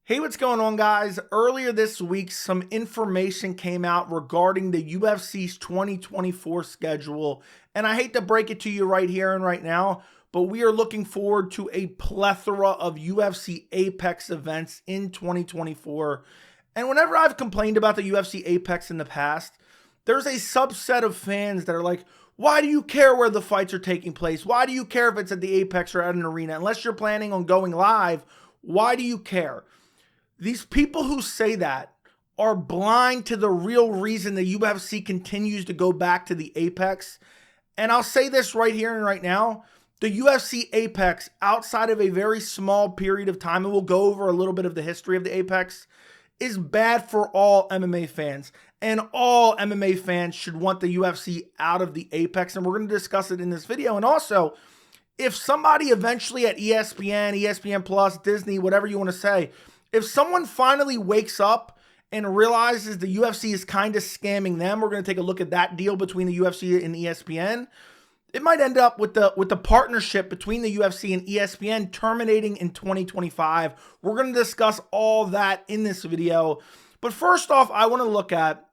Hey, what's going on, guys? Earlier this week, some information came out regarding the UFC's 2024 schedule. And I hate to break it to you right here and right now, but we are looking forward to a plethora of UFC Apex events in 2024. And whenever I've complained about the UFC Apex in the past, there's a subset of fans that are like, why do you care where the fights are taking place? Why do you care if it's at the Apex or at an arena? Unless you're planning on going live, why do you care? These people who say that are blind to the real reason the UFC continues to go back to the Apex. And I'll say this right here and right now. The UFC Apex, outside of a very small period of time, and we'll go over a little bit of the history of the Apex, is bad for all MMA fans. And all MMA fans should want the UFC out of the Apex. And we're going to discuss it in this video. And also, if somebody eventually at ESPN, ESPN Plus, Disney, whatever you want to say, if someone finally wakes up and realizes the UFC is kind of scamming them, we're going to take a look at that deal between the UFC and ESPN. It might end up with the partnership between the UFC and ESPN terminating in 2025. We're going to discuss all that in this video. But first off, I want to look at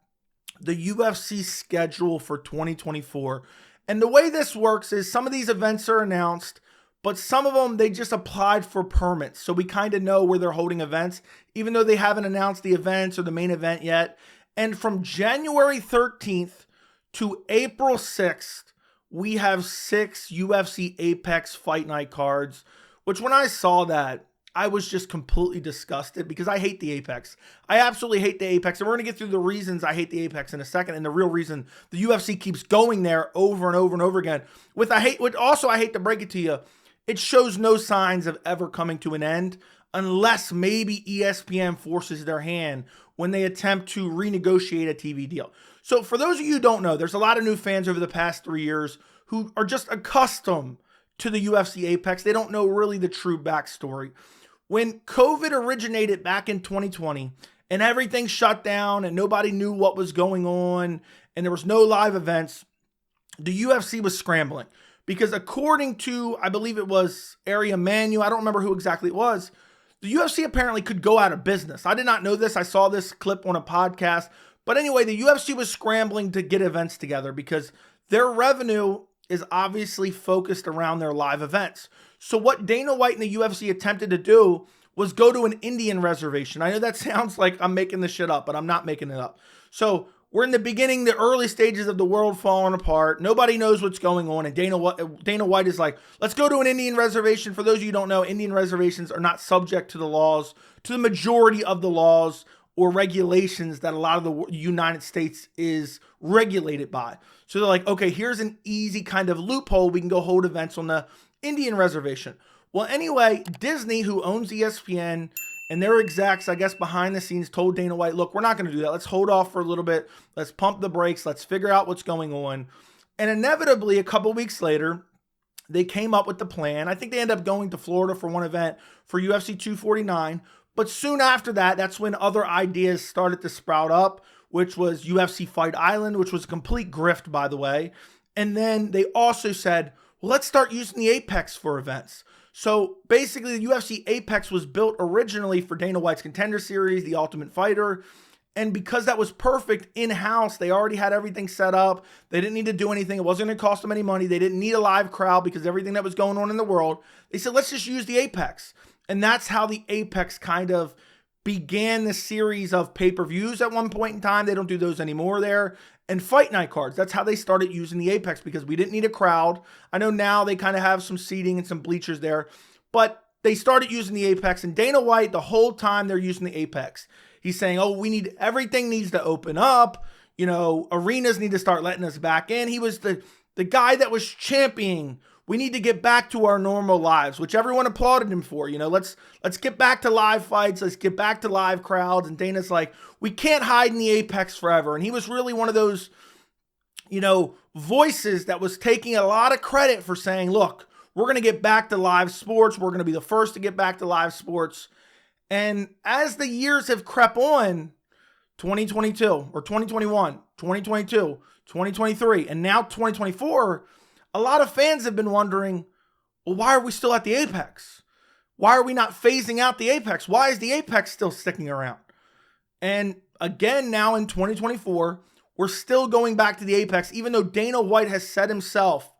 the UFC schedule for 2024. And the way this works is some of these events are announced, but some of them, they just applied for permits. So we kind of know where they're holding events, even though they haven't announced the events or the main event yet. And from January 13th to April 6th, we have 6 UFC Apex Fight Night cards, which when I saw that, I was just completely disgusted because I hate the Apex. I absolutely hate the Apex. And we're going to get through the reasons I hate the Apex in a second. And the real reason the UFC keeps going there over and over and over again. I hate to break it to you, it shows no signs of ever coming to an end unless maybe ESPN forces their hand when they attempt to renegotiate a TV deal. So for those of you who don't know, there's a lot of new fans over the past 3 years who are just accustomed to the UFC Apex. They don't know really the true backstory. When COVID originated back in 2020 and everything shut down and nobody knew what was going on and there was no live events, the UFC was scrambling. Because according to, I believe it was Area Manu, I don't remember who exactly it was, the UFC apparently could go out of business. I did not know this. I saw this clip on a podcast. But anyway, the UFC was scrambling to get events together because their revenue is obviously focused around their live events. So what Dana White and the UFC attempted to do was go to an Indian reservation. I know that sounds like I'm making this shit up, but I'm not making it up. So we're in the beginning, the early stages of the world falling apart. Nobody knows what's going on. And Dana White is like, let's go to an Indian reservation. For those of you who don't know, Indian reservations are not subject to the laws, to the majority of the laws or regulations that a lot of the United States is regulated by. So they're like, okay, here's an easy kind of loophole. We can go hold events on the Indian reservation. Well, anyway, Disney, who owns ESPN, and their execs, I guess, behind the scenes told Dana White, look, we're not going to do that. Let's hold off for a little bit. Let's pump the brakes. Let's figure out what's going on. And inevitably, a couple weeks later, they came up with the plan. I think they ended up going to Florida for one event for UFC 249. But soon after that, that's when other ideas started to sprout up, which was UFC Fight Island, which was a complete grift, by the way. And then they also said, well, let's start using the Apex for events. So basically, the UFC Apex was built originally for Dana White's Contender Series, The Ultimate Fighter. And because that was perfect in-house, they already had everything set up. They didn't need to do anything. It wasn't going to cost them any money. They didn't need a live crowd because everything that was going on in the world. They said, let's just use the Apex. And that's how the Apex kind of began the series of pay-per-views at one point in time. They don't do those anymore there. And Fight Night cards. That's how they started using the Apex because we didn't need a crowd. I know now they kind of have some seating and some bleachers there. But they started using the Apex. And Dana White, the whole time they're using the Apex, he's saying, oh, everything needs to open up. You know, arenas need to start letting us back in. He was the guy that was championing, we need to get back to our normal lives, which everyone applauded him for. You know, let's get back to live fights. Let's get back to live crowds. And Dana's like, we can't hide in the Apex forever. And he was really one of those, you know, voices that was taking a lot of credit for saying, look, we're going to get back to live sports. We're going to be the first to get back to live sports. And as the years have crept on, 2022 or 2021, 2022, 2023, and now 2024, a lot of fans have been wondering, well, why are we still at the Apex? Why are we not phasing out the Apex? Why is the Apex still sticking around? And again, now in 2024, we're still going back to the Apex, even though Dana White has said himself,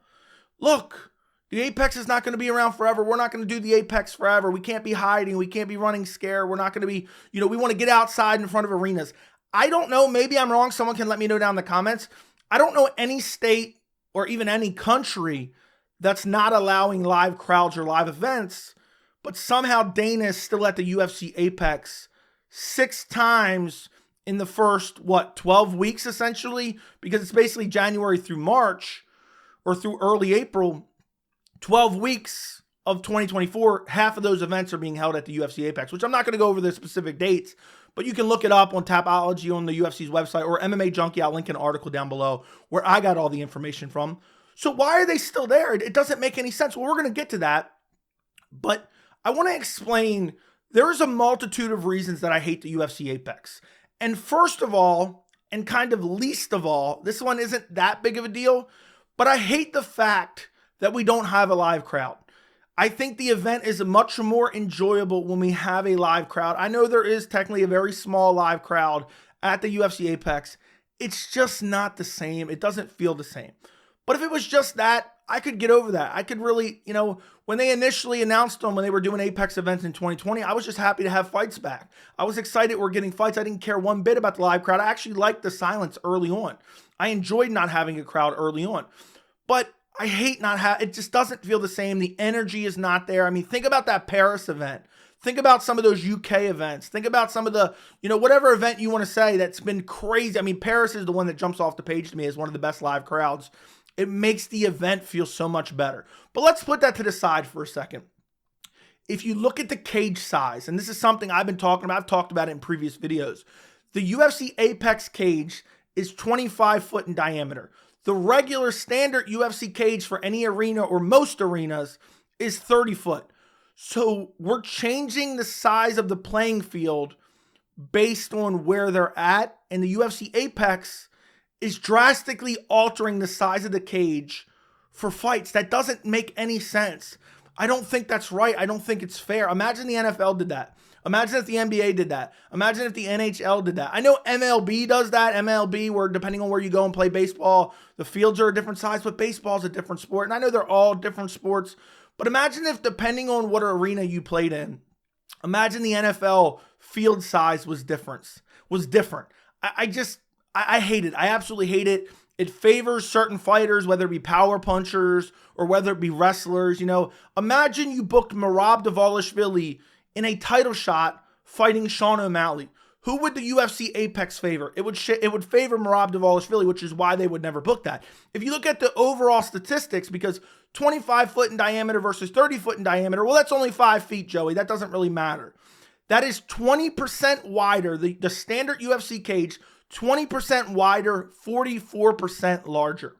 look, the Apex is not going to be around forever. We're not going to do the Apex forever. We can't be hiding. We can't be running scared. We're not going to be, we want to get outside in front of arenas. I don't know. Maybe I'm wrong. Someone can let me know down in the comments. I don't know any state or even any country that's not allowing live crowds or live events, but somehow Dana is still at the UFC Apex 6 times in the first, 12 weeks essentially, because it's basically January through March or through early April. 12 weeks of 2024, half of those events are being held at the UFC Apex, which I'm not going to go over the specific dates, but you can look it up on Tapology on the UFC's website or MMA Junkie. I'll link an article down below where I got all the information from. So why are they still there? It doesn't make any sense. Well, we're going to get to that, but I want to explain there's a multitude of reasons that I hate the UFC Apex. And first of all, and kind of least of all, this one isn't that big of a deal, but I hate the fact that we don't have a live crowd. I think the event is much more enjoyable when we have a live crowd. I know there is technically a very small live crowd at the UFC Apex. It's just not the same. It doesn't feel the same. But if it was just that, I could get over that. I could really, when they initially announced them, when they were doing Apex events in 2020, I was just happy to have fights back. I was excited we're getting fights. I didn't care one bit about the live crowd. I actually liked the silence early on. I enjoyed not having a crowd early on. But I hate not having, it just doesn't feel the same. The energy is not there. I mean, think about that Paris event. Think about some of those UK events. Think about some of the, whatever event you want to say that's been crazy. I mean, Paris is the one that jumps off the page to me as one of the best live crowds. It makes the event feel so much better. But let's put that to the side for a second. If you look at the cage size, and this is something I've been talking about, I've talked about it in previous videos. The UFC Apex cage is 25 foot in diameter. The regular standard UFC cage for any arena or most arenas is 30 foot. So we're changing the size of the playing field based on where they're at. And the UFC Apex is drastically altering the size of the cage for fights. That doesn't make any sense. I don't think that's right. I don't think it's fair. Imagine the NFL did that. Imagine if the NBA did that. Imagine if the NHL did that. I know MLB does that. MLB, where depending on where you go and play baseball, the fields are a different size, but baseball is a different sport. And I know they're all different sports. But imagine if, depending on what arena you played in, imagine the NFL field size was different. I hate it. I absolutely hate it. It favors certain fighters, whether it be power punchers or whether it be wrestlers. Imagine you booked Merab Dvalishvili in a title shot fighting Sean O'Malley. Who would the UFC Apex favor? It would favor Merab Dvalishvili, which is why they would never book that. If you look at the overall statistics, because 25 foot in diameter versus 30 foot in diameter, well, that's only 5 feet, Joey. That doesn't really matter. That is 20% wider. The standard UFC cage, 20% wider, 44% larger.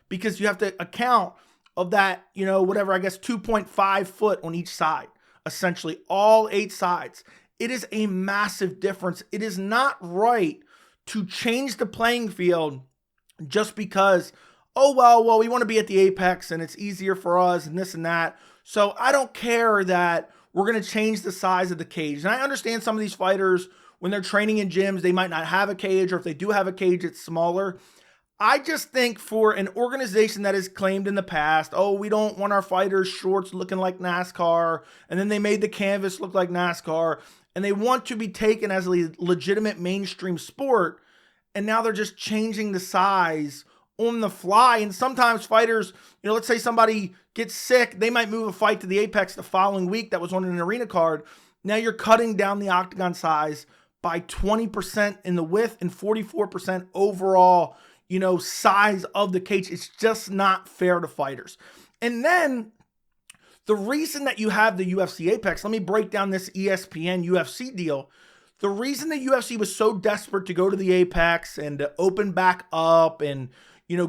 Because you have to account of that, 2.5 foot on each side. Essentially all 8 sides. It is a massive difference. It is not right to change the playing field just because, well, we want to be at the Apex and it's easier for us and this and that. So I don't care that we're going to change the size of the cage. And I understand some of these fighters, when they're training in gyms, they might not have a cage, or if they do have a cage, it's smaller. I just think for an organization that has claimed in the past, we don't want our fighters' shorts looking like NASCAR, and then they made the canvas look like NASCAR, and they want to be taken as a legitimate mainstream sport, and now they're just changing the size on the fly. And sometimes fighters, let's say somebody gets sick, they might move a fight to the Apex the following week that was on an arena card. Now you're cutting down the octagon size by 20% in the width and 44% overall size of the cage. It's just not fair to fighters. And then the reason that you have the UFC Apex, let me break down this ESPN UFC deal. The reason the UFC was so desperate to go to the Apex and to open back up and,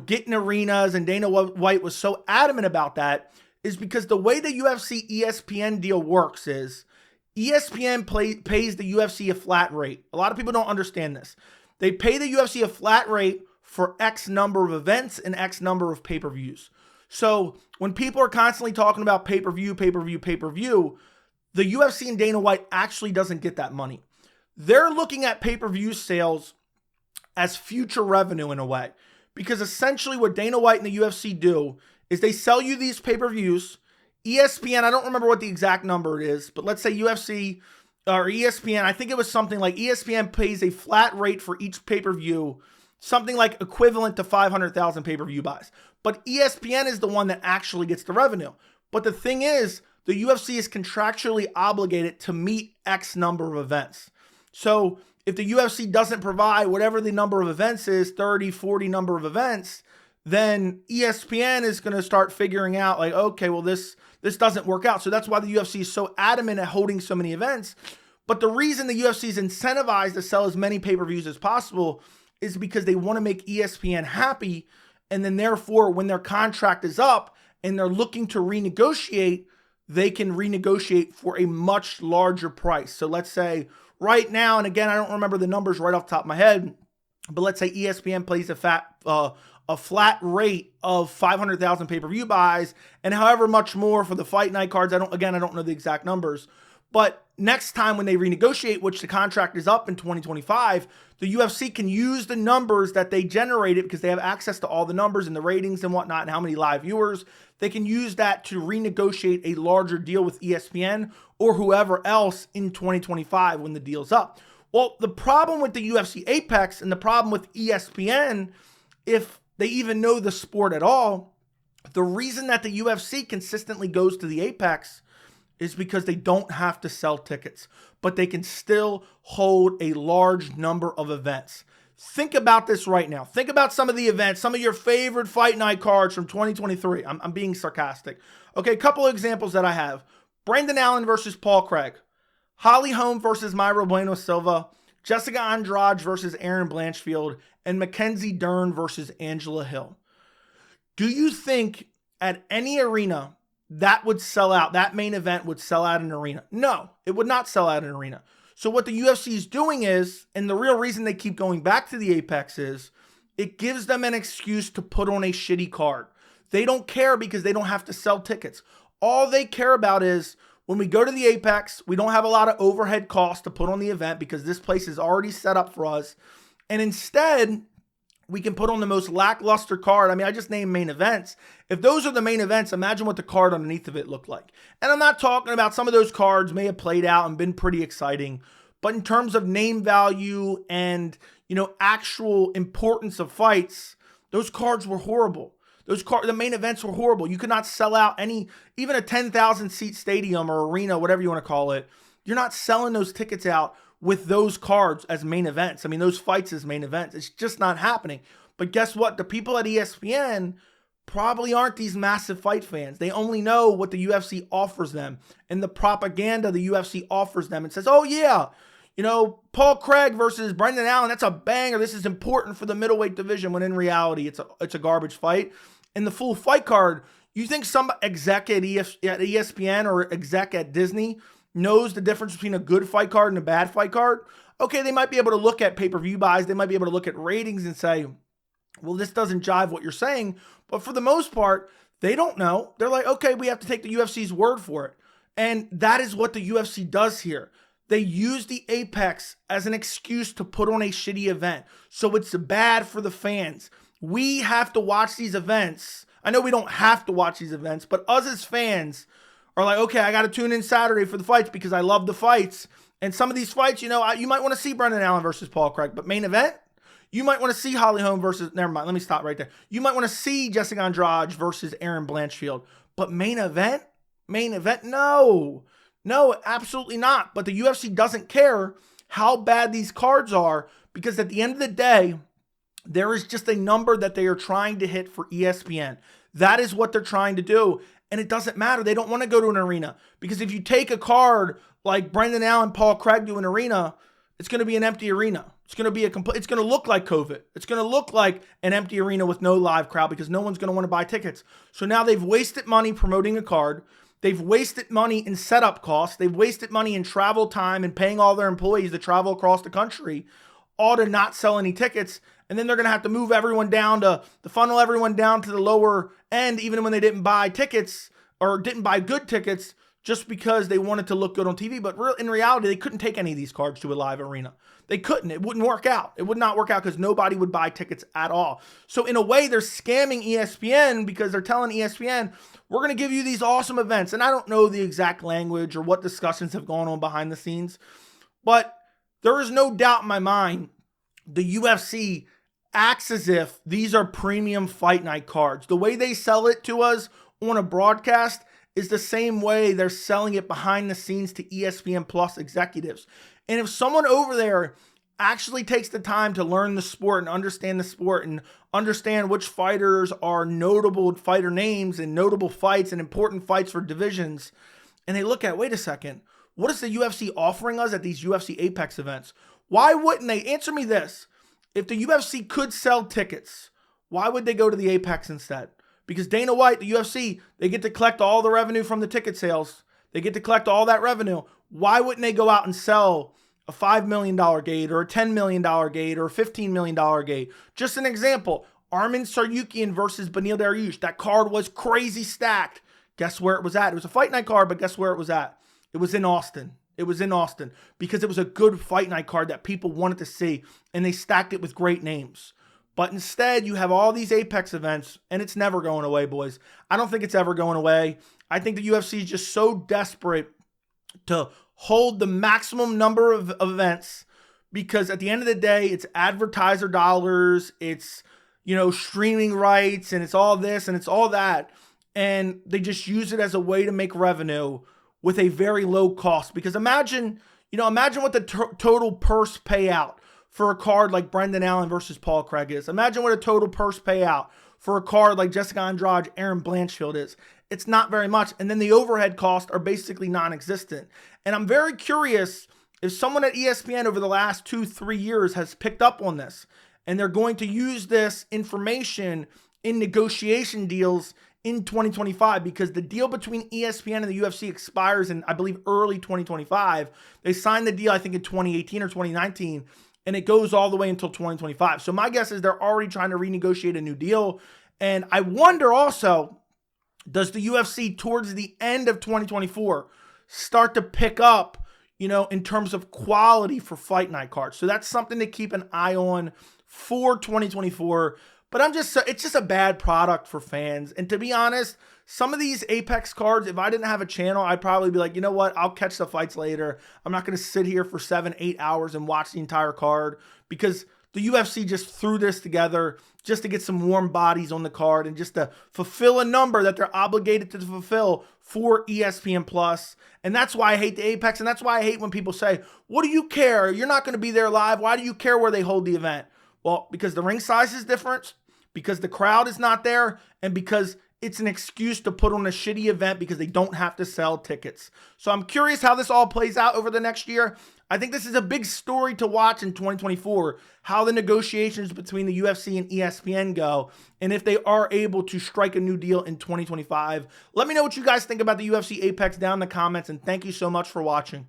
get in arenas, and Dana White was so adamant about that, is because the way the UFC ESPN deal works is ESPN pays the UFC a flat rate. A lot of people don't understand this. They pay the UFC a flat rate for X number of events and X number of pay-per-views. So when people are constantly talking about pay-per-view, the UFC and Dana White actually doesn't get that money. They're looking at pay-per-view sales as future revenue in a way. Because essentially what Dana White and the UFC do is they sell you these pay-per-views. ESPN, I don't remember what the exact number it is, but let's say UFC or ESPN, I think it was something like ESPN pays a flat rate for each pay-per-view, something like equivalent to 500,000 pay-per-view buys. But ESPN is the one that actually gets the revenue. But the thing is, the UFC is contractually obligated to meet X number of events. So if the UFC doesn't provide whatever the number of events is, 30, 40 number of events, then ESPN is going to start figuring out like, okay, well, this doesn't work out. So that's why the UFC is so adamant at holding so many events. But the reason the UFC is incentivized to sell as many pay-per-views as possible is because they want to make ESPN happy. And then therefore, when their contract is up and they're looking to renegotiate, they can renegotiate for a much larger price. So let's say right now, and again, I don't remember the numbers right off the top of my head, but let's say ESPN plays a flat rate of 500,000 pay-per-view buys and however much more for the fight night cards. I don't know the exact numbers. But next time when they renegotiate, which the contract is up in 2025, the UFC can use the numbers that they generated because they have access to all the numbers and the ratings and whatnot and how many live viewers. They can use that to renegotiate a larger deal with ESPN or whoever else in 2025 when the deal's up. Well, the problem with the UFC Apex and the problem with ESPN, if they even know the sport at all, the reason that the UFC consistently goes to the Apex is because they don't have to sell tickets, but they can still hold a large number of events. Think about this right now. Think about some of the events, some of your favorite fight night cards from 2023. I'm being sarcastic. Okay, a couple of examples that I have. Brendan Allen versus Paul Craig. Holly Holm versus Mayra Bueno Silva. Jessica Andrade versus Erin Blanchfield. And Mackenzie Dern versus Angela Hill. Do you think at any arena that would sell out, that main event would sell out an arena? No, it would not sell out an arena. So what the UFC is doing is, and the real reason they keep going back to the Apex is, it gives them an excuse to put on a shitty card. They don't care because they don't have to sell tickets. All they care about is, when we go to the Apex, we don't have a lot of overhead costs to put on the event because this place is already set up for us. And instead, we can put on the most lackluster card. I mean, I just named main events. If those are the main events, imagine what the card underneath of it looked like. And I'm not talking about some of those cards may have played out and been pretty exciting. But in terms of name value and, actual importance of fights, those cards were horrible. The main events were horrible. You could not sell out even a 10,000 seat stadium or arena, whatever you want to call it. You're not selling those tickets out with those cards as main events. I mean, those fights as main events. It's just not happening. But guess what? The people at ESPN probably aren't these massive fight fans. They only know what the UFC offers them and the propaganda the UFC offers them and says, oh yeah, Paul Craig versus Brendan Allen, that's a banger. This is important for the middleweight division, when in reality, it's a garbage fight. And the full fight card, you think some exec at ESPN or exec at Disney knows the difference between a good fight card and a bad fight card? Okay, they might be able to look at pay-per-view buys. They might be able to look at ratings and say, well, this doesn't jive what you're saying. But for the most part, they don't know. They're like, okay, we have to take the UFC's word for it. And that is what the UFC does here. They use the Apex as an excuse to put on a shitty event. So it's bad for the fans. We have to watch these events. I know we don't have to watch these events, but us as fans are like, okay, I got to tune in Saturday for the fights because I love the fights. And some of these fights, you might want to see Brendan Allen versus Paul Craig, but main event, you might want to see Holly Holm versus, never mind, let me stop right there. You might want to see Jessica Andrade versus Erin Blanchfield, but main event, no, absolutely not. But the UFC doesn't care how bad these cards are because at the end of the day, there is just a number that they are trying to hit for ESPN. That is what they're trying to do. And it doesn't matter. They don't want to go to an arena because if you take a card like Brendan Allen, Paul Craig to an arena, it's going to be an empty arena. It's going to look like COVID. It's going to look like an empty arena with no live crowd because no one's going to want to buy tickets. So now they've wasted money promoting a card. They've wasted money in setup costs. They've wasted money in travel time and paying all their employees to travel across the country, all to not sell any tickets. And then they're going to have to move everyone down to funnel everyone down to the lower end, even when they didn't buy tickets or didn't buy good tickets, just because they wanted to look good on TV. But in reality, they couldn't take any of these cards to a live arena. They couldn't. It wouldn't work out. It would not work out because nobody would buy tickets at all. So in a way, they're scamming ESPN because they're telling ESPN, we're going to give you these awesome events. And I don't know the exact language or what discussions have gone on behind the scenes, but there is no doubt in my mind the UFC acts as if these are premium fight night cards. The way they sell it to us on a broadcast is the same way they're selling it behind the scenes to ESPN Plus executives. And if someone over there actually takes the time to learn the sport and understand which fighters are notable fighter names and notable fights and important fights for divisions, and they look at, wait a second, what is the UFC offering us at these UFC Apex events? Why wouldn't they? Answer me this. If the UFC could sell tickets, why would they go to the Apex instead? Because Dana White, the UFC, they get to collect all the revenue from the ticket sales. They get to collect all that revenue. Why wouldn't they go out and sell a $5 million gate or a $10 million gate or a $15 million gate? Just an example, Arman Tsarukyan versus Beneil Dariush. That card was crazy stacked. Guess where it was at? It was a fight night card, but guess where it was at? It was in Austin. It was in Austin because it was a good fight night card that people wanted to see, and they stacked it with great names. But instead, you have all these Apex events, and it's never going away, boys. I don't think it's ever going away. I think the UFC is just so desperate to hold the maximum number of events because at the end of the day, it's advertiser dollars, it's, streaming rights, and it's all this and it's all that. And they just use it as a way to make revenue with a very low cost. Because imagine what the total purse payout for a card like Brendan Allen versus Paul Craig is. Imagine what a total purse payout for a card like Jessica Andrade, Aaron Blanchfield is. It's not very much. And then the overhead costs are basically non-existent. And I'm very curious if someone at ESPN over the last 2-3 years has picked up on this and they're going to use this information in negotiation deals in 2025, because the deal between ESPN and the UFC expires in, I believe, early 2025. They signed the deal, I think, in 2018 or 2019, and it goes all the way until 2025. So my guess is they're already trying to renegotiate a new deal. And I wonder also, does the UFC towards the end of 2024 start to pick up, in terms of quality for fight night cards? So that's something to keep an eye on for 2024. But it's just a bad product for fans. And to be honest, some of these Apex cards, if I didn't have a channel, I'd probably be like, you know what? I'll catch the fights later. I'm not going to sit here for 7-8 hours and watch the entire card, because the UFC just threw this together just to get some warm bodies on the card and just to fulfill a number that they're obligated to fulfill for ESPN Plus. And that's why I hate the Apex. And that's why I hate when people say, what do you care? You're not going to be there live. Why do you care where they hold the event? Well, because the ring size is different, because the crowd is not there, and because it's an excuse to put on a shitty event because they don't have to sell tickets. So I'm curious how this all plays out over the next year. I think this is a big story to watch in 2024, how the negotiations between the UFC and ESPN go, and if they are able to strike a new deal in 2025. Let me know what you guys think about the UFC Apex down in the comments, and thank you so much for watching.